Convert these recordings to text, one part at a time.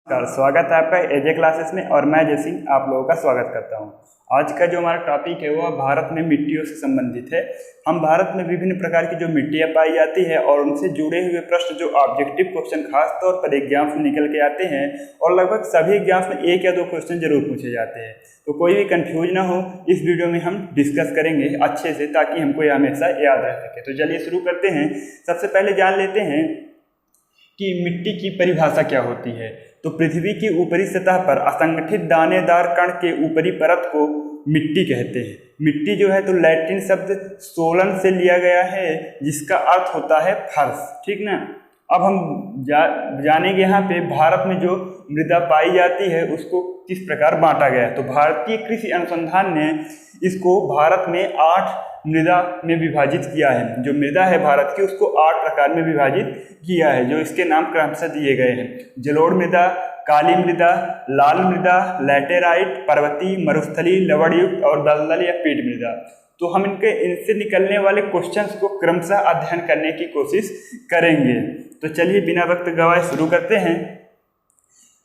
स्वागत है आपका एजे क्लासेस में और मैं जय सिंह आप लोगों का स्वागत करता हूं। आज का जो हमारा टॉपिक है वह भारत में मिट्टियों से संबंधित है। हम भारत में विभिन्न प्रकार की जो मिट्टियां पाई जाती है और उनसे जुड़े हुए प्रश्न जो ऑब्जेक्टिव क्वेश्चन खास तौर पर एग्जाम्स में निकल के आते हैं और लगभग सभी एग्जाम्स में एक या दो क्वेश्चन जरूर पूछे जाते हैं, तो कोई भी कंफ्यूज ना हो इस वीडियो में हम डिस्कस करेंगे अच्छे से ताकि हमको यह हमेशा याद रह सके। तो चलिए शुरू करते हैं। सबसे पहले जान लेते हैं कि मिट्टी की परिभाषा क्या होती है। तो पृथ्वी की ऊपरी सतह पर असंगठित दानेदार कण के ऊपरी परत को मिट्टी कहते हैं। मिट्टी जो है तो लैटिन शब्द सोलन से लिया गया है जिसका अर्थ होता है फर्श, ठीक ना। अब हम जानेंगे यहाँ पे भारत में जो मृदा पाई जाती है उसको किस प्रकार बांटा गया है। तो भारतीय कृषि अनुसंधान ने इसको भारत में 8 मृदा में विभाजित किया है। जो मृदा है भारत की उसको 8 प्रकार में विभाजित किया है जो इसके नाम क्रमशः दिए गए हैं। जलोढ़ मृदा, काली मृदा, लाल मृदा, लैटेराइट, पर्वतीय, मरुस्थलीय, लवणयुक्त और दलदल या पीट मृदा। तो हम इनसे निकलने वाले क्वेश्चंस को क्रमशः अध्ययन करने की कोशिश करेंगे। तो चलिए बिना वक्त गवाए शुरू करते हैं।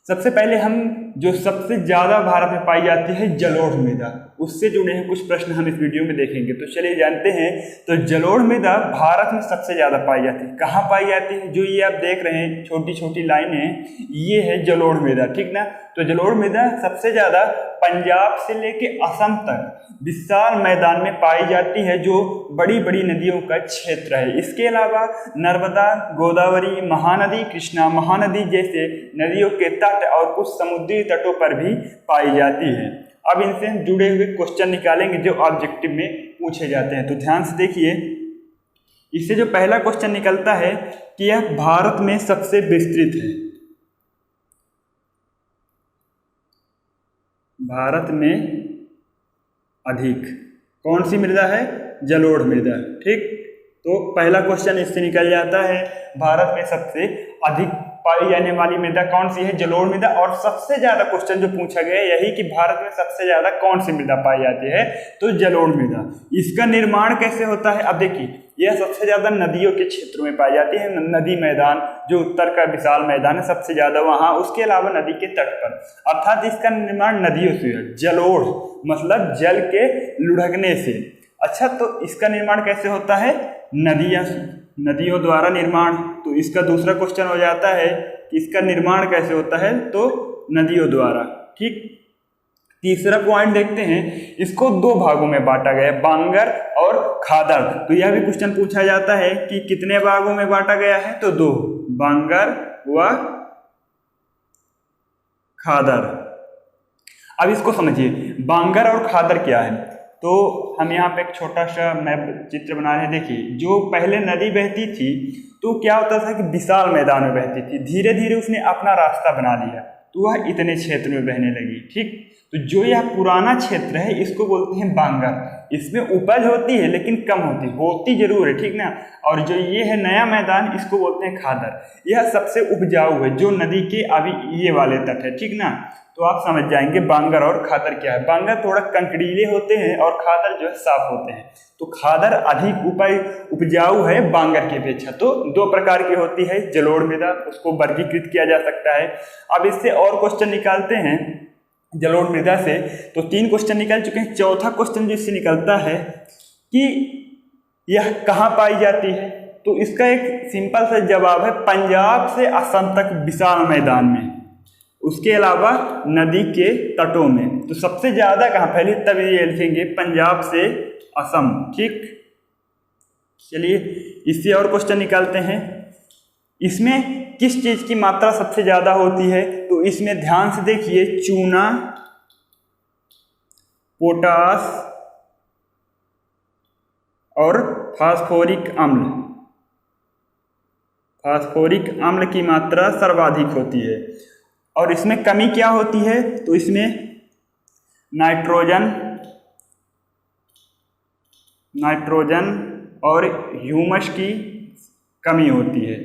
सबसे पहले हम जो सबसे ज़्यादा भारत में पाई जाती है जलोढ़ मृदा, उससे जुड़े हैं कुछ प्रश्न हम इस वीडियो में देखेंगे। तो चलिए जानते हैं। तो जलोढ़ मृदा भारत में सबसे ज़्यादा पाई जाती है। कहाँ पाई जाती है? जो ये आप देख रहे हैं छोटी छोटी लाइनें, ये है जलोढ़ मृदा, ठीक ना। तो जलोढ़ मृदा सबसे ज़्यादा पंजाब से लेके असम तक विशाल मैदान में पाई जाती है जो बड़ी बड़ी नदियों का क्षेत्र है। इसके अलावा नर्मदा, गोदावरी, महानदी, कृष्णा महानदी जैसे नदियों के तट और कुछ समुद्री तटों पर भी पाई जाती है। अब इनसे हम जुड़े हुए क्वेश्चन निकालेंगे जो ऑब्जेक्टिव में पूछे जाते हैं। तो ध्यान से देखिए, इससे जो पहला क्वेश्चन निकलता है कि यह भारत में सबसे विस्तृत है। भारत में अधिक कौन सी मृदा है? जलोढ़ मृदा, ठीक। तो पहला क्वेश्चन इससे निकल जाता है, भारत में सबसे अधिक पाई जाने वाली मृदा कौन सी है? जलोढ़ मृदा। और सबसे ज्यादा क्वेश्चन जो पूछा गया है यही कि भारत में सबसे ज्यादा कौन सी मृदा पाई जाती है? तो जलोढ़ मृदा। इसका निर्माण कैसे होता है? अब देखिए, यह सबसे ज्यादा नदियों के क्षेत्रों में पाई जाती है। नदी मैदान जो उत्तर का विशाल मैदान है सबसे ज्यादा वहां, उसके अलावा नदी के तट पर, अर्थात इसका निर्माण नदियों से है। जलोढ़ मतलब जल के लुढ़कने से। अच्छा, तो इसका निर्माण कैसे होता है? नदियों द्वारा निर्माण। तो इसका दूसरा क्वेश्चन हो जाता है कि इसका निर्माण कैसे होता है? तो नदियों द्वारा, ठीक। तीसरा पॉइंट देखते हैं, इसको 2 भागों में बांटा गया है, बांगर और खादर। तो यह भी क्वेश्चन पूछा जाता है कि कितने भागों में बांटा गया है? तो 2, बांगर व खादर। अब इसको समझिए, बांगर और खादर क्या है। तो हम यहाँ पे एक छोटा सा मैप चित्र बना रहे हैं। देखिए, जो पहले नदी बहती थी तो क्या होता था कि विशाल मैदान में बहती थी, धीरे धीरे उसने अपना रास्ता बना लिया तो वह इतने क्षेत्र में बहने लगी, ठीक। तो जो यह पुराना क्षेत्र है इसको बोलते हैं बांगर। इसमें उपज होती है लेकिन कम होती जरूर है, ठीक ना। और जो ये है नया मैदान इसको बोलते हैं खादर। यह सबसे उपजाऊ है जो नदी के अभी ये वाले तट है, ठीक ना। तो आप समझ जाएंगे बांगर और खादर क्या है। बांगर थोड़ा कंकड़ीले होते हैं और खादर जो है साफ होते हैं। तो खादर अधिक उपजाऊ है बांगर की अपेक्षा। तो 2 प्रकार की होती है जलोढ़ मृदा, उसको वर्गीकृत किया जा सकता है। अब इससे और क्वेश्चन निकालते हैं जलोढ़ मृदा से। तो 3 क्वेश्चन निकल चुके हैं। चौथा क्वेश्चन जो इससे निकलता है कि यह कहाँ पाई जाती है। तो इसका एक सिंपल सा जवाब है, पंजाब से असम तक विशाल मैदान में, उसके अलावा नदी के तटों में। तो सबसे ज्यादा कहाँ? पहले तब ये लिखेंगे पंजाब से असम, ठीक। चलिए इससे और क्वेश्चन निकालते हैं। इसमें किस चीज की मात्रा सबसे ज्यादा होती है? तो इसमें ध्यान से देखिए, चूना, पोटास और फास्फोरिक अम्ल। फास्फोरिक अम्ल की मात्रा सर्वाधिक होती है। और इसमें कमी क्या होती है? तो इसमें नाइट्रोजन और ह्यूमस की कमी होती है,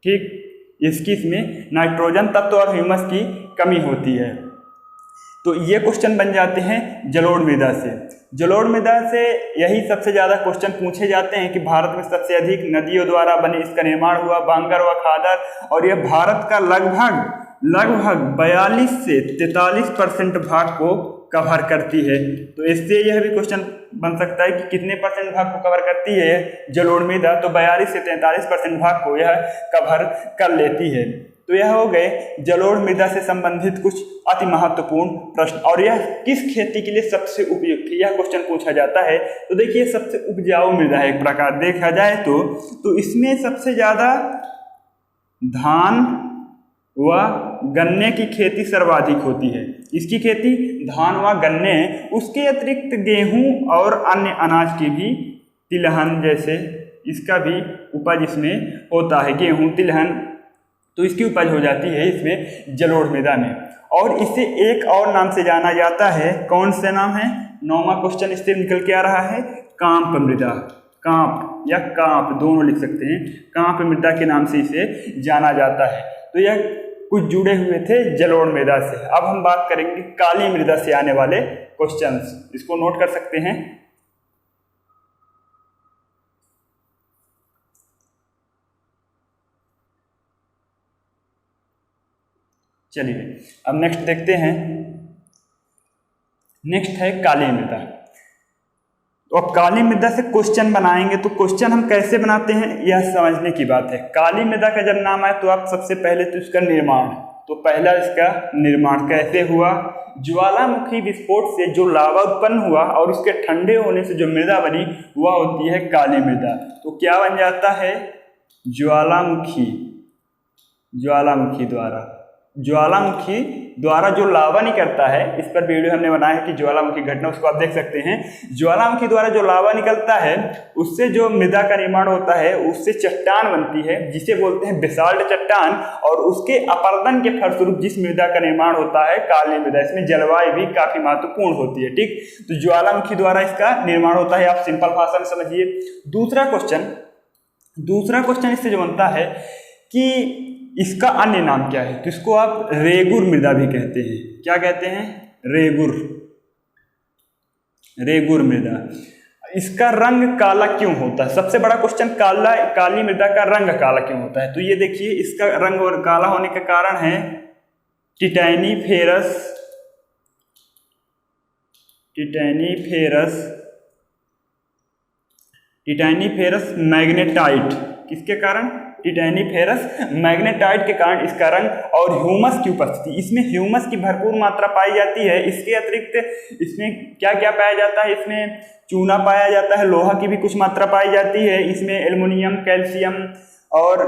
ठीक। इसमें नाइट्रोजन तत्व और ह्यूमस की कमी होती है। तो ये क्वेश्चन बन जाते हैं जलोढ़ मृदा से। जलोढ़ मृदा से यही सबसे ज़्यादा क्वेश्चन पूछे जाते हैं कि भारत में सबसे अधिक नदियों द्वारा बने इसका निर्माण हुआ, बांगर व खादर, और यह भारत का लगभग लगभग 42 से 43% भाग को कवर करती है। तो इससे यह भी क्वेश्चन बन सकता है कि कितने परसेंट भाग को कवर करती है जलोढ़ मृदा, तो 42 से 43% भाग को यह कवर कर लेती है। तो यह हो गए जलोढ़ मृदा से संबंधित कुछ अति महत्वपूर्ण प्रश्न। और यह किस खेती के लिए सबसे उपयुक्त है, यह क्वेश्चन पूछा जाता है। तो देखिए, सबसे उपजाऊ मृदा है एक प्रकार देखा जाए तो इसमें सबसे ज़्यादा धान व गन्ने की खेती सर्वाधिक होती है। इसकी खेती धान व गन्ने, उसके अतिरिक्त गेहूं और अन्य अनाज की भी, तिलहन जैसे इसका भी उपज इसमें होता है, गेहूं तिलहन, तो इसकी उपज हो जाती है इसमें जलोढ़ मृदा में। और इसे एक और नाम से जाना जाता है, कौन सा नाम है? 9वां क्वेश्चन इससे निकल के आ रहा है, कांप मृदा। कांप या कांप दोनों लिख सकते हैं, कांप मृदा के नाम से इसे जाना जाता है। तो यह कुछ जुड़े हुए थे जलोढ़ मृदा से। अब हम बात करेंगे काली मृदा से आने वाले क्वेश्चंस, इसको नोट कर सकते हैं। चलिए अब नेक्स्ट देखते हैं। नेक्स्ट है काली मृदा। तो अब काली मृदा से क्वेश्चन बनाएंगे, तो क्वेश्चन हम कैसे बनाते हैं यह समझने की बात है। काली मृदा का जब नाम आए तो आप सबसे पहले तो इसका निर्माण, तो पहला इसका निर्माण कैसे हुआ? ज्वालामुखी विस्फोट से जो लावा उत्पन्न हुआ और उसके ठंडे होने से जो मृदा बनी वह होती है काली मृदा। तो क्या बन जाता है? ज्वालामुखी द्वारा जो लावा निकलता है, इस पर वीडियो हमने बनाया है कि ज्वालामुखी घटना, उसको आप देख सकते हैं। ज्वालामुखी द्वारा जो लावा निकलता है उससे जो मृदा का निर्माण होता है, उससे चट्टान बनती है जिसे बोलते हैं बेसाल्ट चट्टान, और उसके अपरदन के फलस्वरूप जिस मृदा का निर्माण होता है काली मृदा। इसमें जलवायु भी काफी महत्वपूर्ण होती है, ठीक। तो ज्वालामुखी द्वारा इसका निर्माण होता है, आप सिंपल भाषा में समझिए। दूसरा क्वेश्चन इससे जो बनता है कि इसका अन्य नाम क्या है, तो इसको आप रेगुर मृदा भी कहते हैं। क्या कहते हैं? रेगुर मृदा। इसका रंग काला क्यों होता है? सबसे बड़ा क्वेश्चन, काली मृदा का रंग काला क्यों होता है? तो ये देखिए, इसका रंग और काला होने का कारण है टिटैनीफेरस मैग्नेटाइट। किसके कारण? टिटैनीफेरस मैग्नेटाइट के कारण इसका रंग, और ह्यूमस की उपस्थिति, इसमें ह्यूमस की भरपूर मात्रा पाई जाती है। इसके अतिरिक्त इसमें क्या क्या पाया जाता है? इसमें चूना पाया जाता है, लोहा की भी कुछ मात्रा पाई जाती है, इसमें एल्युमिनियम, कैल्शियम और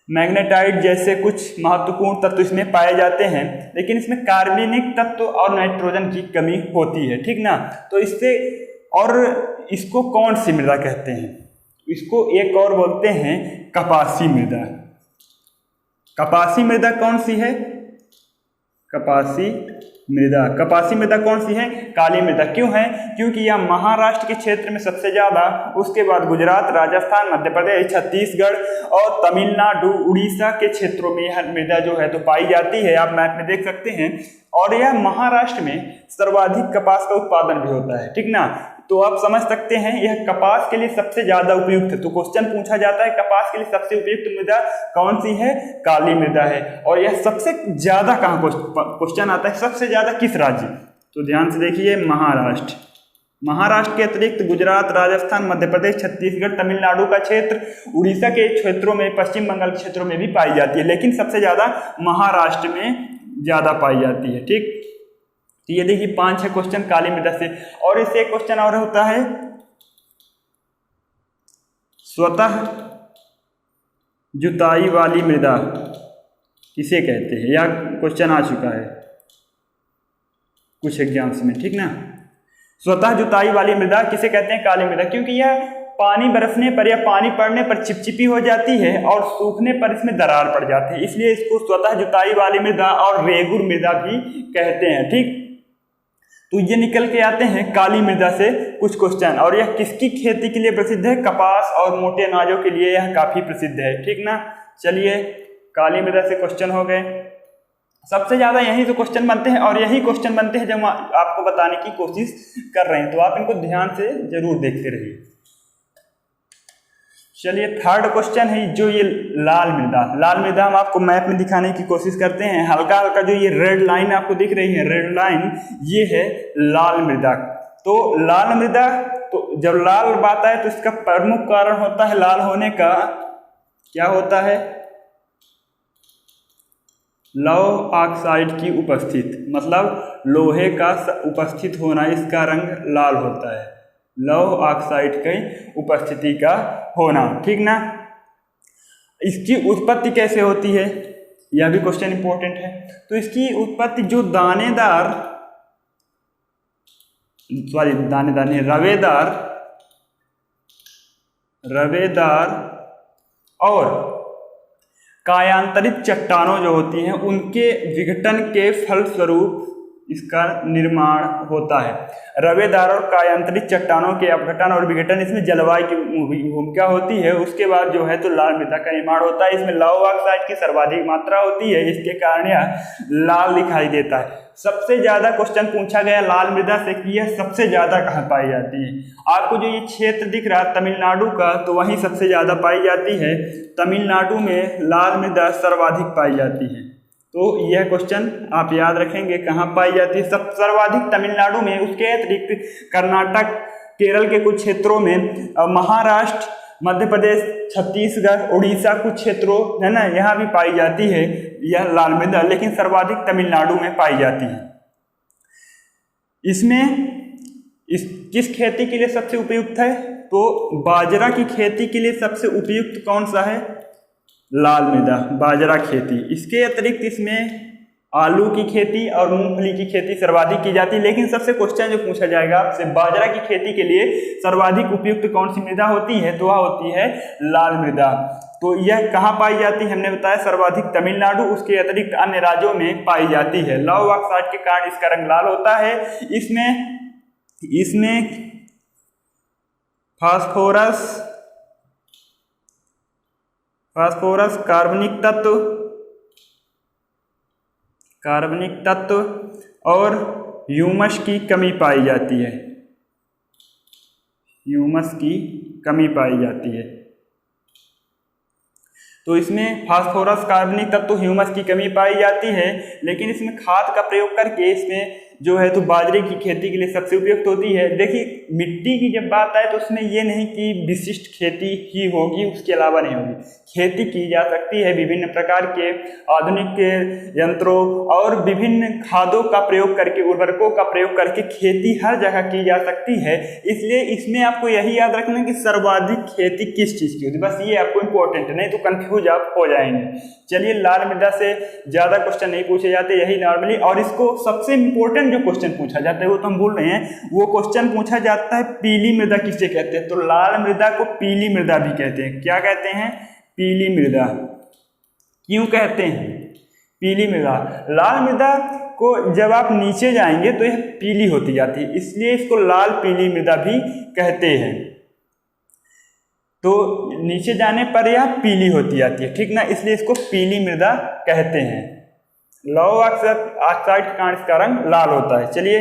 मैग्नेटाइट जैसे कुछ महत्वपूर्ण तत्व इसमें पाए जाते हैं। लेकिन इसमें कार्बनिक तत्व और नाइट्रोजन की कमी होती है, ठीक ना। तो इससे, और इसको कौन सी मृदा कहते हैं? इसको एक और बोलते हैं कपासी मृदा। कपासी मृदा कौन सी है? कपासी मृदा कौन सी है? काली मृदा। क्यों है? क्योंकि यह महाराष्ट्र के क्षेत्र में सबसे ज्यादा, उसके बाद गुजरात, राजस्थान, मध्य प्रदेश, छत्तीसगढ़ और तमिलनाडु, उड़ीसा के क्षेत्रों में यह मृदा जो है तो पाई जाती है, आप मैप में देख सकते हैं। और यह महाराष्ट्र में सर्वाधिक कपास का उत्पादन भी होता है, ठीक ना। तो आप समझ सकते हैं यह कपास के लिए सबसे ज्यादा उपयुक्त है। तो क्वेश्चन पूछा जाता है कपास के लिए सबसे उपयुक्त मृदा कौन सी है? काली मृदा है। और यह सबसे ज्यादा कहाँ क्वेश्चन आता है, सबसे ज्यादा किस राज्य? तो ध्यान से देखिए, महाराष्ट्र के अतिरिक्त गुजरात, राजस्थान, मध्य प्रदेश, छत्तीसगढ़, तमिलनाडु का क्षेत्र, उड़ीसा के क्षेत्रों में, पश्चिम बंगाल के क्षेत्रों में भी पाई जाती है, लेकिन सबसे ज्यादा महाराष्ट्र में ज्यादा पाई जाती है, ठीक। तो ये देखिए 5-6 क्वेश्चन काली मृदा से। और इससे एक क्वेश्चन और होता है, स्वतः जुताई वाली मृदा किसे कहते हैं? यह क्वेश्चन आ चुका है कुछ एग्जाम्स में, ठीक ना। स्वतः जुताई वाली मृदा किसे कहते हैं? काली मृदा। क्योंकि यह पानी बरसने पर या पानी पड़ने पर चिपचिपी हो जाती है और सूखने पर इसमें दरार पड़ जाती है, इसलिए इसको स्वतः जुताई वाली मृदा और रेगुर मृदा भी कहते हैं, ठीक। तो ये निकल के आते हैं काली मृदा से कुछ क्वेश्चन। और यह किसकी खेती के लिए प्रसिद्ध है? कपास और मोटे अनाजों के लिए यह काफी प्रसिद्ध है, ठीक ना। चलिए, काली मृदा से क्वेश्चन हो गए। सबसे ज्यादा यही तो क्वेश्चन बनते हैं, और यही क्वेश्चन बनते हैं जब आपको बताने की कोशिश कर रहे हैं, तो आप इनको ध्यान से जरूर देखते रहिए। चलिए थर्ड क्वेश्चन है जो ये लाल मृदा। लाल मृदा हम आपको मैप में दिखाने की कोशिश करते हैं। हल्का हल्का जो ये रेड लाइन आपको दिख रही है, रेड लाइन, ये है लाल मृदा। तो लाल मृदा, तो जब लाल बात आए तो इसका प्रमुख कारण होता है लाल होने का, क्या होता है? लौह ऑक्साइड की उपस्थिति, मतलब लोहे का उपस्थित होना, इसका रंग लाल होता है। लौह ऑक्साइड की उपस्थिति का होना, ठीक ना। इसकी उत्पत्ति कैसे होती है, यह भी क्वेश्चन इंपॉर्टेंट है। तो इसकी उत्पत्ति जो दानेदार, सॉरी दानेदार नहीं, रवेदार और कायांतरित चट्टानों जो होती हैं उनके विघटन के फलस्वरूप इसका निर्माण होता है। रवेदार और कायांतरित चट्टानों के अपघटन और विघटन, इसमें जलवायु की भूमिका होती है। उसके बाद जो है तो लाल मृदा का निर्माण होता है। इसमें लौह ऑक्साइड की सर्वाधिक मात्रा होती है, इसके कारण यह लाल दिखाई देता है। सबसे ज्यादा क्वेश्चन पूछा गया लाल मृदा से कि यह सबसे ज्यादा कहाँ पाई जाती है। आपको जो ये क्षेत्र दिख रहा है तमिलनाडु का, तो वहीं सबसे ज्यादा पाई जाती है। तमिलनाडु में लाल मृदा सर्वाधिक पाई जाती है। तो यह क्वेश्चन आप याद रखेंगे, कहाँ पाई जाती है? सब सर्वाधिक तमिलनाडु में। उसके अतिरिक्त कर्नाटक, केरल के कुछ क्षेत्रों में, महाराष्ट्र, मध्य प्रदेश, छत्तीसगढ़, उड़ीसा कुछ क्षेत्रों है ना, यहाँ भी पाई जाती है यह लाल मृदा, लेकिन सर्वाधिक तमिलनाडु में पाई जाती है। इसमें किस खेती के लिए सबसे उपयुक्त है? तो बाजरा की खेती के लिए सबसे उपयुक्त कौन सा है? लाल मृदा, बाजरा खेती। इसके अतिरिक्त इसमें आलू की खेती और मूंगफली की खेती सर्वाधिक की जाती है। लेकिन सबसे क्वेश्चन जो पूछा जाएगा आपसे, बाजरा की खेती के लिए सर्वाधिक उपयुक्त कौन सी मृदा होती है? तो वह होती है लाल मृदा। तो यह कहाँ पाई जाती है? हमने बताया सर्वाधिक तमिलनाडु, उसके अतिरिक्त अन्य राज्यों में पाई जाती है। लौह ऑक्साइड के कारण इसका रंग लाल होता है। इसमें फास्फोरस, कार्बनिक तत्व और ह्यूमस की कमी पाई जाती है। ह्यूमस की कमी पाई जाती है। तो इसमें फास्फोरस, कार्बनिक तत्व, ह्यूमस की कमी पाई जाती है। लेकिन इसमें खाद का प्रयोग करके इसमें जो है तो बाजरे की खेती के लिए सबसे उपयुक्त होती है। देखिए मिट्टी की जब बात आए तो उसमें ये नहीं कि विशिष्ट खेती ही होगी, उसके अलावा नहीं होगी। खेती की जा सकती है विभिन्न प्रकार के आधुनिक यंत्रों और विभिन्न खादों का प्रयोग करके, उर्वरकों का प्रयोग करके खेती हर जगह की जा सकती है। इसलिए इसमें आपको यही याद रखना कि सर्वाधिक खेती किस चीज़ की होती है, बस ये आपको इम्पोर्टेंट है, नहीं तो कंफ्यूज आप हो जाएंगे। चलिए लाल मृदा से ज़्यादा क्वेश्चन नहीं पूछे जाते, यही नॉर्मली। और इसको सबसे इम्पोर्टेंट जो क्वेश्चन पूछा जाता है वो तो हम भूल रहे हैं, वो क्वेश्चन पूछा जाता है पीली मृदा किसे कहते हैं? तो लाल मृदा को पीली मृदा भी कहते हैं। क्या कहते हैं? पीली मृदा। क्यों कहते हैं पीली मृदा? लाल मृदा को जब आप नीचे जाएंगे तो यह पीली होती जाती है, इसलिए इसको लाल पीली मृदा भी कहते हैं। तो नीचे जाने पर यह पीली होती जाती है, ठीक ना, इसलिए इसको पीली मृदा कहते हैं। लौह ऑक्साइड के कारण इसका रंग लाल होता है। चलिए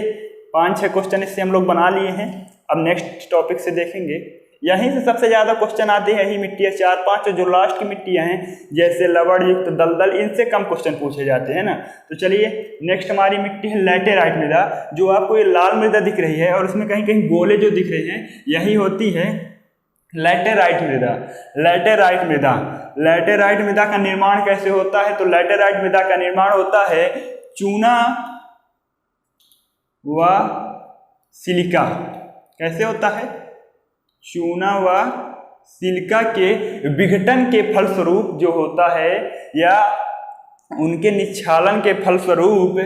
5-6 क्वेश्चन इससे हम लोग बना लिए हैं। अब नेक्स्ट टॉपिक से देखेंगे। यहीं से सबसे ज़्यादा क्वेश्चन आते हैं, यही मिट्टियाँ 4-5 जो लास्ट की मिट्टियाँ हैं जैसे लवण युक्त, दलदल, इनसे कम क्वेश्चन पूछे जाते हैं ना। तो चलिए नेक्स्ट हमारी मिट्टी है लैटेराइट मृदा। जो आपको ये लाल मृदा दिख रही है और उसमें कहीं कहीं गोले जो दिख रहे हैं, यही होती है लैटेराइट मृदा। लैटेराइट मृदा का निर्माण कैसे होता है? तो लैटेराइट मृदा का निर्माण होता है चूना व सिलिका। कैसे होता है? चूना व सिलिका के विघटन के फलस्वरूप जो होता है, या उनके निक्षालन के फलस्वरूप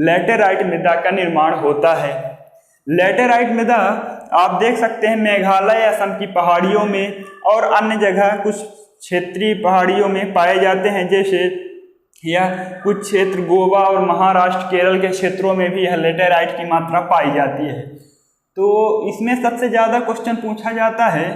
लैटेराइट मृदा का निर्माण होता है। लैटेराइट मृदा आप देख सकते हैं मेघालय, असम की पहाड़ियों में और अन्य जगह कुछ क्षेत्रीय पहाड़ियों में पाए जाते हैं। जैसे यह कुछ क्षेत्र गोवा और महाराष्ट्र, केरल के क्षेत्रों में भी यह लैटेराइट की मात्रा पाई जाती है। तो इसमें सबसे ज़्यादा क्वेश्चन पूछा जाता है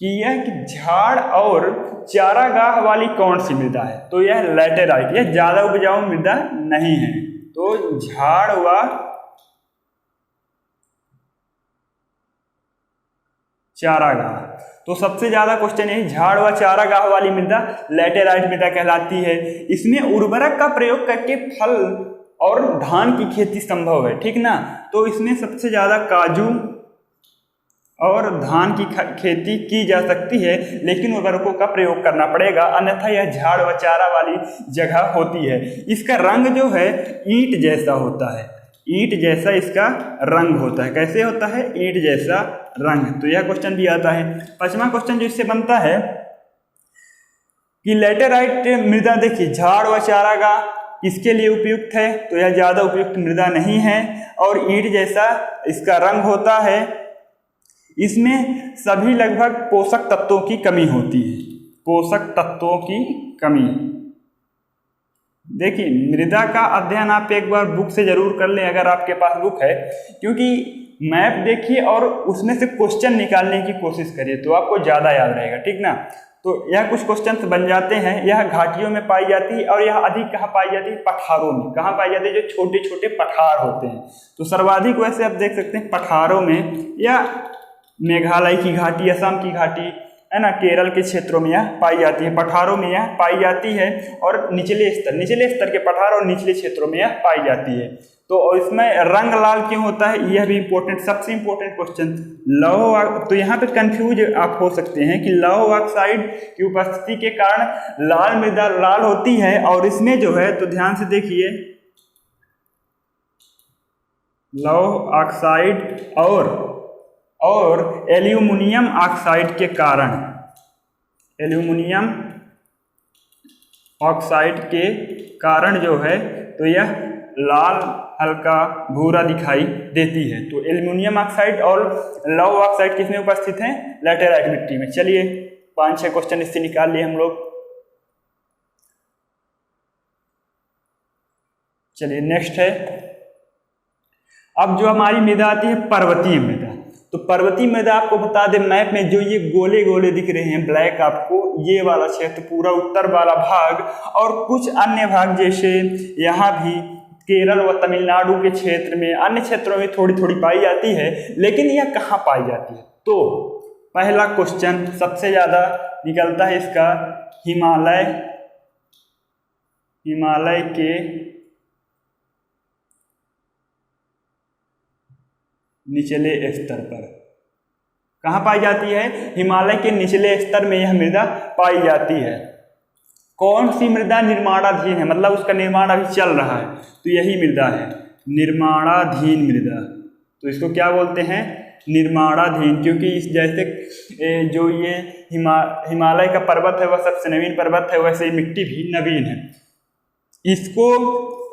कि यह झाड़ और चारागाह वाली कौन सी मृदा है? तो यह लैटेराइट, यह ज़्यादा उपजाऊ मृदा नहीं है। तो झाड़ व चारागाह। तो सबसे ज़्यादा क्वेश्चन यही, झाड़ व चारागाह वाली मृदा लैटेराइट मृदा कहलाती है। इसमें उर्वरक का प्रयोग करके फल और धान की खेती संभव है, ठीक ना। तो इसमें सबसे ज़्यादा काजू और धान की खेती की जा सकती है, लेकिन उर्वरकों का प्रयोग करना पड़ेगा, अन्यथा यह झाड़ व चारा वाली जगह होती है। इसका रंग जो है ईंट जैसा होता है, ईंट जैसा इसका रंग होता है। कैसे होता है? ईंट जैसा रंग। तो यह क्वेश्चन भी आता है। 5वां क्वेश्चन जो इससे बनता है कि लैटेराइट मृदा, देखिए झाड़ व चारागाह इसके लिए उपयुक्त है, तो यह ज़्यादा उपयुक्त मृदा नहीं है, और ईंट जैसा इसका रंग होता है। इसमें सभी लगभग पोषक तत्वों की कमी होती है, पोषक तत्वों की कमी। देखिए मृदा का अध्ययन आप एक बार बुक से जरूर कर लें अगर आपके पास बुक है, क्योंकि मैप देखिए और उसमें से क्वेश्चन निकालने की कोशिश करिए तो आपको ज़्यादा याद रहेगा, ठीक ना। तो यह कुछ क्वेश्चन बन जाते हैं। यह घाटियों में पाई जाती है, और यह अधिक कहाँ पाई जाती है? पठारों में। कहाँ पाई जाती है? जो छोटे छोटे पठार होते हैं। तो सर्वाधिक वैसे आप देख सकते हैं पठारों में, या मेघालय की घाटी, असम की घाटी है ना, केरल के क्षेत्रों में यह पाई जाती है, पठारों में यह पाई जाती है, और निचले स्तर के पठार और निचले क्षेत्रों में यह पाई जाती है। तो इसमें रंग लाल क्यों होता है? यह भी इंपॉर्टेंट, सबसे इंपॉर्टेंट क्वेश्चन। लौह, तो यहाँ पे कंफ्यूज आप हो सकते हैं कि लौह ऑक्साइड की उपस्थिति के कारण लाल मृदा लाल होती है, और इसमें जो है, तो ध्यान से देखिए, लौह ऑक्साइड और एल्यूमिनियम ऑक्साइड के कारण, एल्यूमिनियम ऑक्साइड के कारण जो है, तो यह लाल हल्का भूरा दिखाई देती है। तो एल्यूमिनियम ऑक्साइड और लौह ऑक्साइड किसमें उपस्थित हैं? लैटेराइट मिट्टी में। चलिए 5-6 क्वेश्चन इससे निकाल लिए हम लोग। चलिए नेक्स्ट है, अब जो हमारी मृदा आती है पर्वतीय मृदा। तो पर्वतीय मृदा आपको बता दें, मैप में जो ये गोले गोले दिख रहे हैं ब्लैक, आपको ये वाला क्षेत्र पूरा उत्तर वाला भाग, और कुछ अन्य भाग जैसे यहाँ भी केरल व तमिलनाडु के क्षेत्र में, अन्य क्षेत्रों में थोड़ी थोड़ी पाई जाती है। लेकिन यह कहाँ पाई जाती है? तो पहला क्वेश्चन सबसे ज़्यादा निकलता है इसका, हिमालय के निचले स्तर पर। कहाँ पाई जाती है? हिमालय के निचले स्तर में यह मृदा पाई जाती है। कौन सी मृदा निर्माणाधीन है, मतलब उसका निर्माण अभी चल रहा है, तो यही मृदा है निर्माणाधीन मृदा। तो इसको क्या बोलते हैं? निर्माणाधीन, क्योंकि इस जैसे जो ये हिमालय का पर्वत है वह सबसे नवीन पर्वत है, वैसे ही मिट्टी भी नवीन है। इसको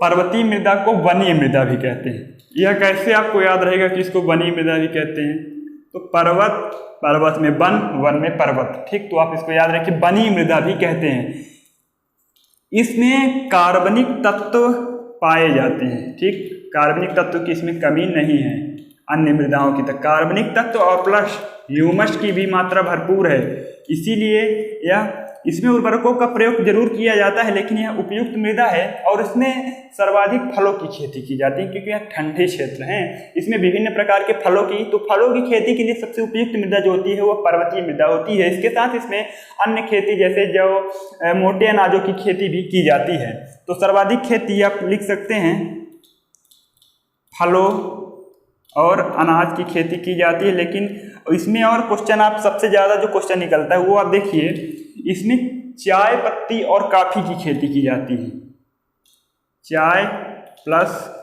पर्वतीय मृदा को वनीय मृदा भी कहते हैं। यह कैसे आपको याद रहेगा कि इसको वनीय मृदा भी कहते हैं? तो पर्वत में वन, वन में पर्वत, ठीक। तो आप इसको याद रखिए, वनीय मृदा भी कहते हैं। इसमें कार्बनिक तत्व पाए जाते हैं, ठीक। कार्बनिक तत्व की इसमें कमी नहीं है अन्य मृदाओं की तक। कार्बनिक तत्व और प्लस ह्यूमस की भी मात्रा भरपूर है, इसीलिए यह इसमें उर्वरकों का प्रयोग जरूर किया जाता है, लेकिन यह उपयुक्त मृदा है, और इसमें सर्वाधिक फलों की खेती की जाती है, क्योंकि यह ठंडे क्षेत्र हैं। इसमें विभिन्न प्रकार के फलों की खेती के लिए सबसे उपयुक्त मृदा जो होती है वह पर्वतीय मृदा होती है। इसके साथ इसमें अन्य खेती जैसे जो मोटे अनाजों की खेती भी की जाती है। तो सर्वाधिक खेती आप लिख सकते हैं, फलों और अनाज की खेती की जाती है। लेकिन इसमें और क्वेश्चन, आप सबसे ज़्यादा जो क्वेश्चन निकलता है वो आप देखिए, इसमें चाय पत्ती और कॉफ़ी की खेती की जाती है। चाय प्लस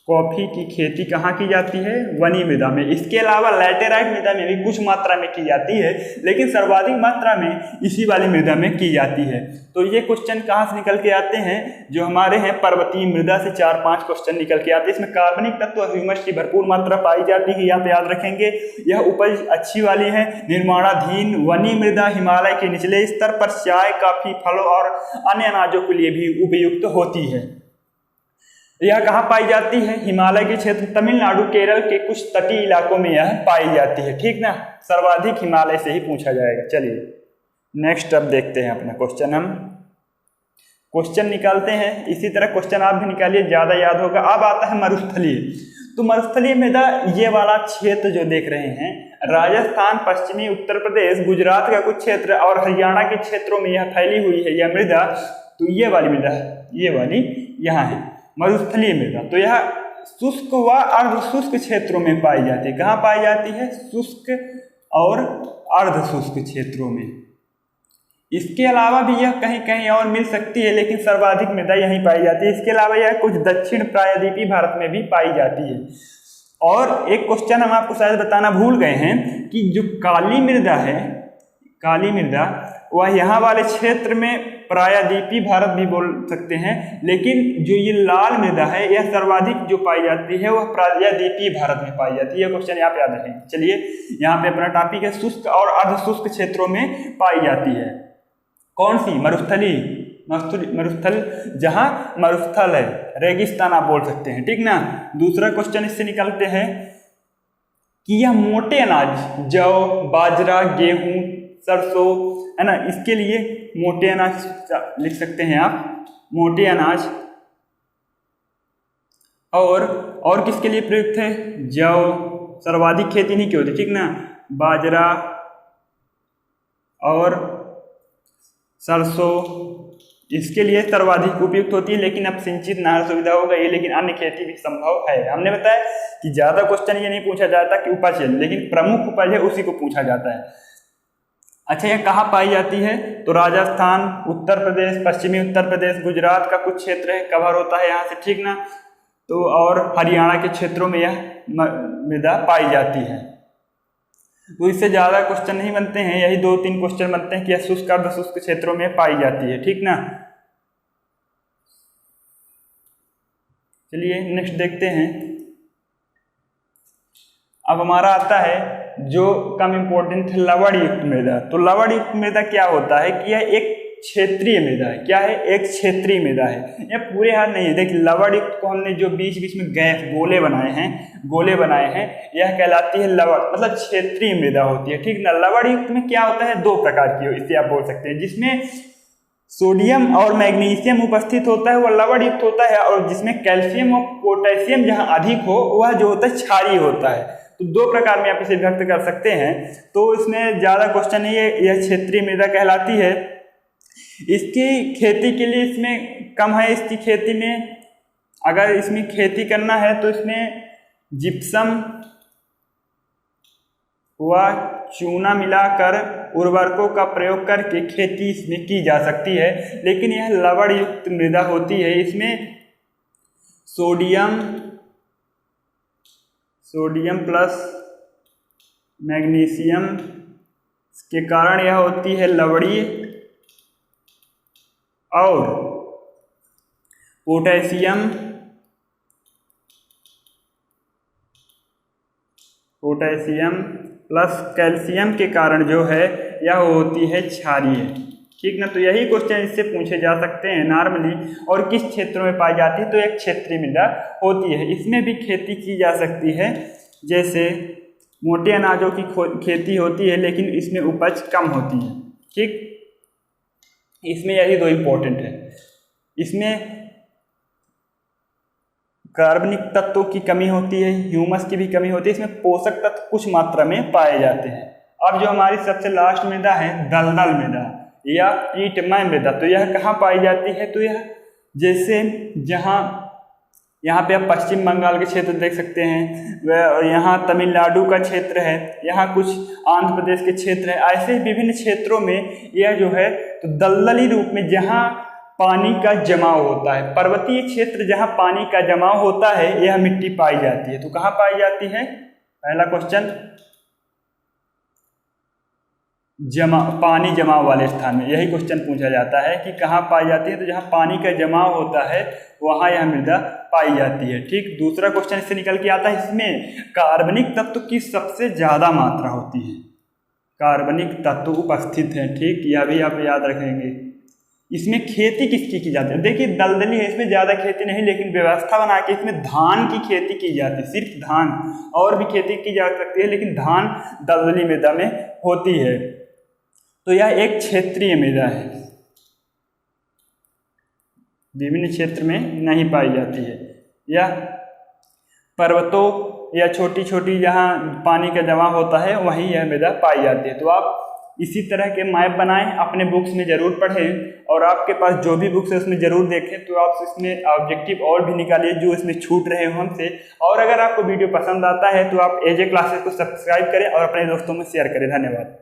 कॉफ़ी की खेती कहाँ की जाती है? वनीय मृदा में। इसके अलावा लैटेराइट मृदा में भी कुछ मात्रा में की जाती है, लेकिन सर्वाधिक मात्रा में इसी वाली मृदा में की जाती है। तो ये क्वेश्चन कहाँ से निकल के आते हैं? जो हमारे हैं पर्वतीय मृदा से 4-5 क्वेश्चन निकल के आते हैं। इसमें कार्बनिक तत्व और ह्यूमस की भरपूर मात्रा पाई जाती है, यहाँ पे याद रखेंगे। यह उपज अच्छी वाली है, निर्माणाधीन वनीय मृदा हिमालय के निचले स्तर पर चाय, कॉफ़ी, फलों और अन्य अनाजों के लिए भी उपयुक्त होती है। यह कहाँ पाई जाती है? हिमालय के क्षेत्र, तमिलनाडु, केरल के कुछ तटीय इलाकों में यह पाई जाती है, ठीक ना। सर्वाधिक हिमालय से ही पूछा जाएगा। चलिए नेक्स्ट अब देखते हैं अपना क्वेश्चन। हम क्वेश्चन निकालते हैं, इसी तरह क्वेश्चन आप भी निकालिए, ज़्यादा याद होगा। अब आता है मरुस्थलीय। तो मरुस्थलीय मृदा ये वाला क्षेत्र जो देख रहे हैं, राजस्थान, पश्चिमी उत्तर प्रदेश, गुजरात का कुछ क्षेत्र और हरियाणा के क्षेत्रों में यह फैली हुई है यह मृदा। तो ये वाली मृदा है, ये वाली यहाँ है मरुस्थलीय मृदा। तो यह शुष्क व अर्ध शुष्क क्षेत्रों में पाई जाती है। कहाँ पाई जाती है? शुष्क और अर्ध शुष्क क्षेत्रों में। इसके अलावा भी यह कहीं कहीं और मिल सकती है, लेकिन सर्वाधिक मृदा यहीं पाई जाती है। इसके अलावा यह कुछ दक्षिण प्रायद्वीपीय भारत में भी पाई जाती है। और एक क्वेश्चन हम आपको शायद बताना भूल गए हैं कि जो काली मृदा है, काली मृदा, वह यहाँ वाले क्षेत्र में प्रायद्वीपीय भारत भी बोल सकते हैं, लेकिन जो ये लाल मृदा है यह सर्वाधिक जो पाई जाती है वह प्रायद्वीपीय भारत में पाई जाती है। यह क्वेश्चन आप याद रखें। चलिए, यहाँ पे अपना टॉपिक है शुष्क और अर्ध शुष्क क्षेत्रों में पाई जाती है। कौन सी? मरुस्थली, मरुस्थल, जहां मरुस्थल है, रेगिस्तान आप बोल सकते हैं, ठीक ना। दूसरा क्वेश्चन इससे निकलते हैं कि यह मोटे अनाज, जौ, बाजरा, गेहूं, सरसों, है ना, इसके लिए मोटे अनाज लिख सकते हैं आप, मोटे अनाज। और किसके लिए प्रयुक्त है? जौ, सर्वाधिक खेती नहीं की होती, ठीक ना, बाजरा और सरसों इसके लिए सर्वाधिक उपयुक्त होती है। लेकिन अब सिंचित नहर सुविधा हो गई, लेकिन अन्य खेती भी संभव है। हमने बताया कि ज्यादा क्वेश्चन ये नहीं पूछा जाता कि उपज है, लेकिन प्रमुख उपज है उसी को पूछा जाता है। अच्छा, यह कहाँ पाई जाती है? तो राजस्थान, उत्तर प्रदेश, पश्चिमी उत्तर प्रदेश, गुजरात का कुछ क्षेत्र है, कवर होता है यहाँ से, ठीक ना। तो और हरियाणा के क्षेत्रों में यह मृदा पाई जाती है। तो इससे ज्यादा क्वेश्चन नहीं बनते हैं, यही 2-3 क्वेश्चन बनते हैं कि यह शुष्क अर्ध शुष्क क्षेत्रों में पाई जाती है, ठीक ना। चलिए नेक्स्ट देखते हैं। अब हमारा आता है जो कम इम्पोर्टेंट है, लवण युक्त मृदा। तो लवण युक्त मृदा क्या होता है कि यह एक क्षेत्रीय मृदा है। क्या है? एक क्षेत्रीय मृदा है। यह पूरे हाथ नहीं है। देखिए, लवण युक्त को हमने जो बीच बीच में गोले बनाए हैं, यह कहलाती है लवण, मतलब क्षेत्रीय मृदा होती है, ठीक ना। लवण युक्त में क्या होता है? 2 प्रकार की, इसे आप बोल सकते हैं। जिसमें सोडियम और मैग्नीशियम उपस्थित होता है वह लवण युक्त होता है, और जिसमें कैल्शियम और पोटेशियम जहां अधिक हो वह जो होता है क्षारीय होता है। तो 2 प्रकार में आप इसे व्यक्त कर सकते हैं। तो इसमें ज्यादा क्वेश्चन नहीं है, यह क्षेत्रीय मृदा कहलाती है। इसकी खेती के लिए इसमें कम है, इसकी खेती में अगर इसमें खेती करना है तो इसमें जिप्सम व चूना मिलाकर उर्वरकों का प्रयोग करके खेती इसमें की जा सकती है। लेकिन यह लवण युक्त मृदा होती है, इसमें सोडियम प्लस मैग्नीशियम के कारण यह होती है लवणीय, और पोटेशियम प्लस कैल्शियम के कारण जो है यह होती है क्षारीय, ठीक ना। तो यही क्वेश्चन इससे पूछे जा सकते हैं नॉर्मली। और किस क्षेत्रों में पाई जाती है? तो एक क्षेत्रीय मृदा होती है। इसमें भी खेती की जा सकती है, जैसे मोटे अनाजों की खेती होती है, लेकिन इसमें उपज कम होती है, ठीक। इसमें यही 2 इंपॉर्टेंट है। इसमें कार्बनिक तत्वों की कमी होती है, ह्यूमस की भी कमी होती है, इसमें पोषक तत्व कुछ मात्रा में पाए जाते हैं। अब जो हमारी सबसे लास्ट मृदा है, दलदल मृदा या पीटमय मृदा, तो यह कहाँ पाई जाती है? तो यह जैसे जहाँ यहाँ पे आप पश्चिम बंगाल के क्षेत्र देख सकते हैं, और यहाँ तमिलनाडु का क्षेत्र है, यहाँ कुछ आंध्र प्रदेश के क्षेत्र है। ऐसे विभिन्न क्षेत्रों में यह जो है तो दलदली रूप में जहाँ पानी का जमाव होता है, पर्वतीय क्षेत्र जहाँ पानी का जमाव होता है, यह मिट्टी पाई जाती है। तो कहाँ पाई जाती है? पहला क्वेश्चन, पानी जमाव वाले स्थान में। यही क्वेश्चन पूछा जाता है कि कहाँ पाई जाती है? तो जहाँ पानी का जमाव होता है वहाँ यह मृदा पाई जाती है, ठीक। दूसरा क्वेश्चन इससे निकल के आता है, इसमें कार्बनिक तत्व की सबसे ज्यादा मात्रा होती है, कार्बनिक तत्व उपस्थित है, ठीक। यह भी आप याद रखेंगे। इसमें खेती किसकी की जाती है? देखिए, दलदली है, इसमें ज्यादा खेती नहीं, लेकिन व्यवस्था बना के इसमें धान की खेती की जाती है, सिर्फ धान। और भी खेती की जा सकती है, लेकिन धान दलदली मृदा में होती है। तो यह एक क्षेत्रीय मृदा है, विभिन्न क्षेत्र में नहीं पाई जाती है। यह पर्वतों या छोटी छोटी जहाँ पानी का जमा होता है वहीं यह मृदा पाई जाती है। तो आप इसी तरह के मैप बनाएं, अपने बुक्स में ज़रूर पढ़ें और आपके पास जो भी बुक्स है उसमें ज़रूर देखें। तो आप इसमें ऑब्जेक्टिव और भी निकालिए जो इसमें छूट रहे हो हमसे। और अगर आपको वीडियो पसंद आता है तो आप एजे क्लासेस को सब्सक्राइब करें और अपने दोस्तों में शेयर करें। धन्यवाद।